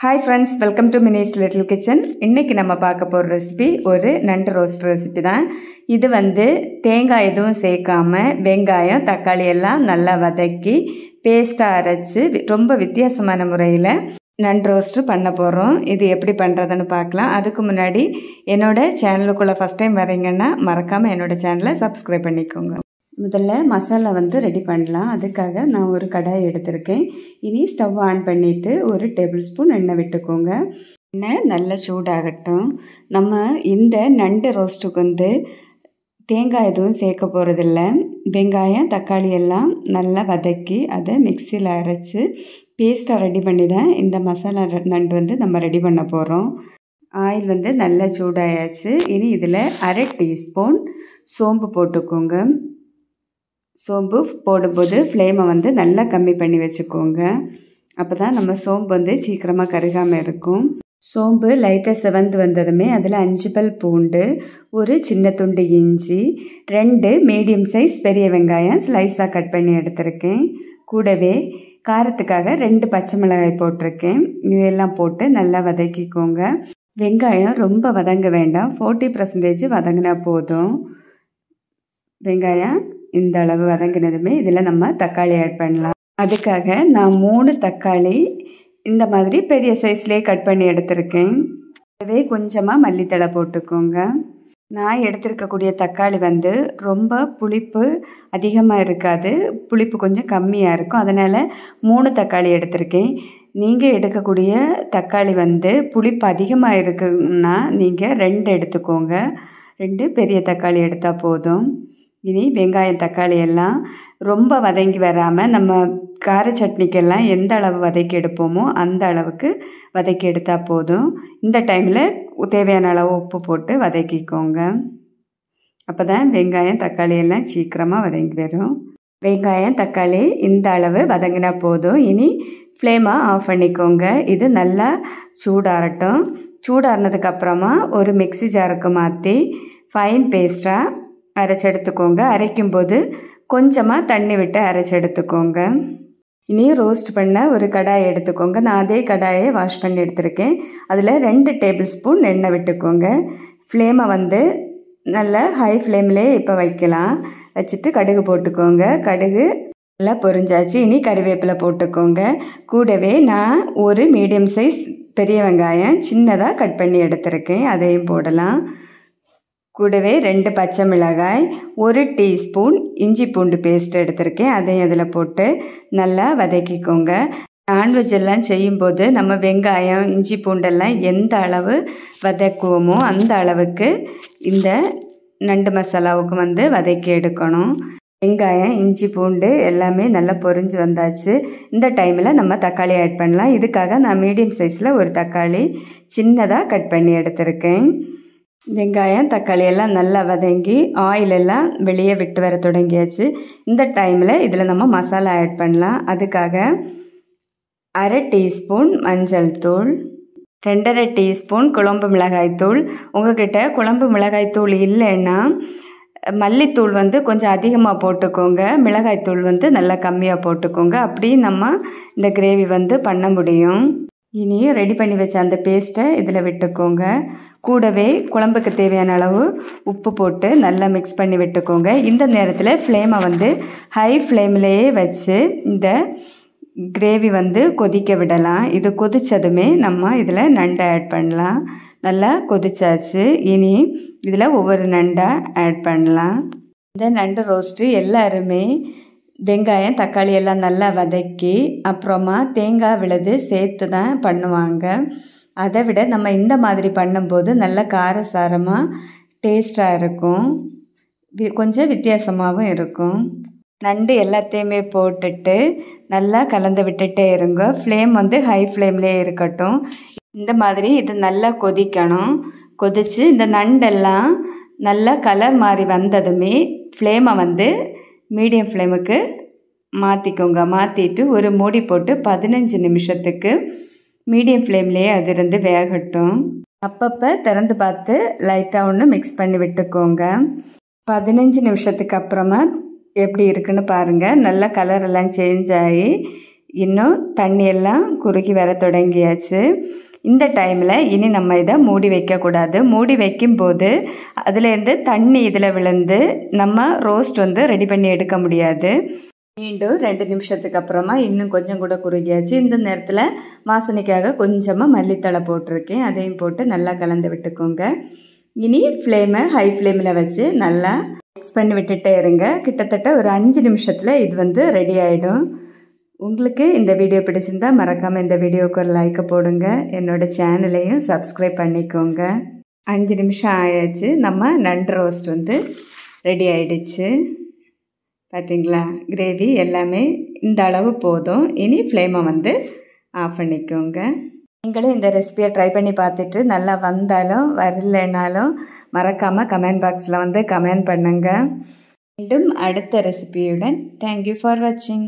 Hi friends, welcome to Minnie's Little Kitchen. இன்னைக்கு நம்ம பார்க்க போற ரெசிபி ஒரு நண்டு ரோஸ்ட் ரெசிபி தான். இது தேங்காய் எதுவும் சேர்க்காம வெங்காயம் தக்காளி எல்லாம் நல்லா வதக்கி பேஸ்டா அரைச்சு ரொம்ப வித்தியாசமான முறையில் நண்டு ரோஸ்ட் பண்ண போகிறோம். இது எப்படி பண்ணுறதுன்னு பார்க்கலாம். அதுக்கு முன்னாடி என்னோட சேனலுக்குள்ளே ஃபஸ்ட் டைம் வரீங்கன்னா மறக்காமல் என்னோட சேனலை சப்ஸ்கிரைப் பண்ணிக்கோங்க. முதல்ல மசாலா ரெடி பண்ணலாம். அதுக்காக நான் ஒரு கடாய் எடுத்திருக்கேன். இனி ஸ்டவ் ஆன் பண்ணிவிட்டு ஒரு டேபிள் ஸ்பூன் எண்ணெய் விட்டுக்கோங்க. எண்ணெய் நல்லா சூடாகட்டும். நம்ம இந்த நண்டு ரோஸ்ட்டுக்கு தேங்காய் எதுவும் சேர்க்க போகிறதில்ல. வெங்காயம் தக்காளி எல்லாம் நல்லா வதக்கி அதை மிக்சியில் அரைச்சி பேஸ்ட்டாக ரெடி பண்ணி தான் இந்த மசாலா நண்டு நம்ம ரெடி பண்ண போகிறோம். ஆயில் நல்லா சூடாயாச்சு. இனி இதில் அரை டீஸ்பூன் சோம்பு போட்டுக்கோங்க. சோம்பு போடும்போது ஃப்ளேமை நல்லா கம்மி பண்ணி வச்சுக்கோங்க. அப்போ தான் நம்ம சோம்பு சீக்கிரமாக கருகாமல் இருக்கும். சோம்பு லைட்டாக செவந்து வந்ததுமே அதில் 5 பல் பூண்டு, ஒரு சின்ன துண்டு இஞ்சி, 2 மீடியம் சைஸ் பெரிய வெங்காயம் ஸ்லைஸாக கட் பண்ணி எடுத்திருக்கேன். கூடவே காரத்துக்காக 2 பச்சை மிளகாய் போட்டிருக்கேன். இதெல்லாம் போட்டு நல்லா வதக்கிக்கோங்க. வெங்காயம் ரொம்ப வதங்க வேண்டாம், 40% வதங்கினா போதும். வெங்காயம் இந்த அளவு வதங்கினதுமே இதில் நம்ம தக்காளி ஆட் பண்ணலாம். அதுக்காக நான் 3 தக்காளி இந்த மாதிரி பெரிய சைஸ்லேயே கட் பண்ணி எடுத்திருக்கேன். அதுவே கொஞ்சமாக மல்லித்தழை போட்டுக்கோங்க. நான் எடுத்திருக்கக்கூடிய தக்காளி ரொம்ப புளிப்பு அதிகமாக இருக்காது, புளிப்பு கொஞ்சம் கம்மியாக இருக்கும். அதனால் 3 தக்காளி எடுத்திருக்கேன். நீங்கள் எடுக்கக்கூடிய தக்காளி புளிப்பு அதிகமாக இருக்குன்னா நீங்கள் 2 எடுத்துக்கோங்க. 2 பெரிய தக்காளி எடுத்தால் போதும். இனி வெங்காயம் தக்காளி எல்லாம் ரொம்ப வதங்கி வராமல் நம்ம கார சட்னிக்கெல்லாம் எந்த அளவு வதக்கி எடுப்போமோ அந்த அளவுக்கு வதக்கி எடுத்தால் போதும். இந்த டைமில் தேவையான அளவு உப்பு போட்டு வதக்கிக்கோங்க. அப்போ தான் வெங்காயம் தக்காளி எல்லாம் சீக்கிரமாக வதங்கி வரும். வெங்காயம் தக்காளி இந்த அளவு வதங்கினா போதும். இனி ஃப்ளேமை ஆஃப் பண்ணிக்கோங்க. இது நல்லா சூடாகட்டும். சூடாறினதுக்கப்புறமா ஒரு மிக்ஸி ஜாருக்கு மாற்றி ஃபைன் பேஸ்ட்டாக அரைச்சி எடுத்துக்கோங்க. அரைக்கும்போது கொஞ்சமாக தண்ணி விட்டு அரைச்சி எடுத்துக்கோங்க. இனி ரோஸ்ட் பண்ண ஒரு கடாய் எடுத்துக்கோங்க. நான் அதே கடாயை வாஷ் பண்ணி எடுத்திருக்கேன். அதில் 2 டேபிள் ஸ்பூன் எண்ணெய் விட்டுக்கோங்க. ஃப்ளேமை நல்லா ஹை ஃப்ளேம்லேயே இப்போ வைக்கலாம். வச்சுட்டு கடுகு போட்டுக்கோங்க. கடுகு நல்லா பொரிஞ்சாச்சு. இனி கறிவேப்பிலை போட்டுக்கோங்க. கூடவே நான் ஒரு மீடியம் சைஸ் பெரிய வெங்காயம் சின்னதாக கட் பண்ணி எடுத்திருக்கேன், அதையும் போடலாம். கூடவே 2 பச்சை மிளகாய், 1 டீஸ்பூன் இஞ்சி பூண்டு பேஸ்ட் எடுத்திருக்கேன், அதையும் அதில் போட்டு நல்லா வதக்கிக்கோங்க. நான்வெஜ் எல்லாம் செய்யும்போது நம்ம வெங்காயம் இஞ்சி பூண்டெல்லாம் எந்த அளவு வதக்குவோமோ அந்த அளவுக்கு இந்த நண்டு மசாலாவுக்கு வதக்கி எடுக்கணும். வெங்காயம் இஞ்சி பூண்டு எல்லாமே நல்லா பொரிஞ்சு வந்தாச்சு. இந்த டைமில் நம்ம தக்காளி ஆட் பண்ணலாம். இதுக்காக நான் மீடியம் சைஸில் ஒரு தக்காளி சின்னதாக கட் பண்ணி எடுத்திருக்கேன். வெங்காயம் தக்காளி எல்லாம் நல்லா வதங்கி ஆயில் எல்லாம் வெளியே விட்டு வர தொடங்கியாச்சு. இந்த டைமில் இதில் நம்ம மசாலா ஆட் பண்ணலாம். அதுக்காக அரை டீஸ்பூன் மஞ்சள் தூள், 2.5 டீஸ்பூன் குழம்பு மிளகாய் தூள். உங்ககிட்ட குழம்பு மிளகாய் தூள் இல்லைன்னா மல்லித்தூள் கொஞ்சம் அதிகமாக போட்டுக்கோங்க, மிளகாய்த்தூள் நல்லா கம்மியாக போட்டுக்கோங்க. அப்படி நம்ம இந்த கிரேவி பண்ண முடியும். இனி ரெடி பண்ணி வச்ச அந்த பேஸ்ட்டை இதில் விட்டுக்கோங்க. கூடவே குழம்புக்கு தேவையான அளவு உப்பு போட்டு நல்லா மிக்ஸ் பண்ணி விட்டுக்கோங்க. இந்த நேரத்தில் ஃப்ளேமை ஹை ஃப்ளேம்லேயே வச்சு இந்த கிரேவி கொதிக்க விடலாம். இது கொதித்ததுமே நம்ம இதில் நண்டை ஆட் பண்ணலாம். நல்லா கொதிச்சாச்சு. இனி இதில் ஒவ்வொரு நண்டாக ஆட் பண்ணலாம். இந்த நண்டு ரோஸ்ட்டு எல்லாருமே வெங்காயம் தக்காளி எல்லாம் நல்லா வதக்கி அப்புறமா தேங்காய் விழுது சேர்த்து தான் பண்ணுவாங்க. அதை விட நம்ம இந்த மாதிரி பண்ணும்போது நல்ல காரசாரமாக டேஸ்ட்டாக இருக்கும், கொஞ்சம் வித்தியாசமாகவும் இருக்கும். நண்டு எல்லாத்தையுமே போட்டுட்டு நல்லா கலந்து விட்டுட்டே இருங்க. ஃப்ளேம் ஹை ஃப்ளேம்லேயே இருக்கட்டும். இந்த மாதிரி இது நல்லா கொதிக்கணும். கொதித்து இந்த நண்டெல்லாம் நல்லா கலர் மாறி வந்ததுமே ஃப்ளேமை மீடியம் ஃப்ளேமுக்கு மாற்றிக்கோங்க. மாற்றிட்டு ஒரு மூடி போட்டு 15 நிமிஷத்துக்கு மீடியம் ஃப்ளேம்லேயே அது வேகட்டும். அப்பப்போ திறந்து பார்த்து லைட்டாக ஒன்று மிக்ஸ் பண்ணி விட்டுக்கோங்க. 15 நிமிஷத்துக்கு அப்புறமா எப்படி இருக்குன்னு பாருங்கள். நல்லா கலர் எல்லாம் சேஞ்ச் ஆகி இன்னும் தண்ணியெல்லாம் குறுகி வர தொடங்கியாச்சு. இந்த டைமில் இனி நம்ம இதை மூடி வைக்கக்கூடாது. மூடி வைக்கும்போது அதுலேருந்து தண்ணி இதில் விழுந்து நம்ம ரோஸ்ட் ரெடி பண்ணி எடுக்க முடியாது. மீண்டும் 2 நிமிஷத்துக்கு அப்புறமா இன்னும் கொஞ்சம் கூட குறுகியாச்சு. இந்த நேரத்தில் வாசனைக்காக கொஞ்சமாக மல்லித்தழை போட்டிருக்கேன். அதையும் போட்டு நல்லா கலந்து விட்டுக்கோங்க. இனி ஃப்ளேமை ஹை ஃப்ளேமில் வச்சு நல்லா மிக்ஸ் பண்ணி விட்டுட்டே இருங்க. கிட்டத்தட்ட ஒரு 5 நிமிஷத்தில் இது ரெடி ஆகிடும். உங்களுக்கு இந்த வீடியோ பிடிச்சிருந்தா மறக்காமல் இந்த வீடியோவுக்கு ஒரு லைக்கை போடுங்க. என்னோடய சேனலையும் சப்ஸ்கிரைப் பண்ணிக்கோங்க. 5 நிமிஷம் ஆயாச்சு. நம்ம நண்டு ரோஸ்ட் ரெடி ஆகிடுச்சு. பார்த்தீங்களா, கிரேவி எல்லாமே இந்த அளவு போதும். இனி ஃப்ளேமை ஆஃப் பண்ணிக்கோங்க. நீங்களும் இந்த ரெசிபியை ட்ரை பண்ணி பார்த்துட்டு நல்லா வந்தாலும் வரலைனாலும் மறக்காமல் கமெண்ட் பாக்ஸில் கமெண்ட் பண்ணுங்கள். மீண்டும் அடுத்த ரெசிபியுடன் தேங்க்யூ ஃபார் வாட்சிங்.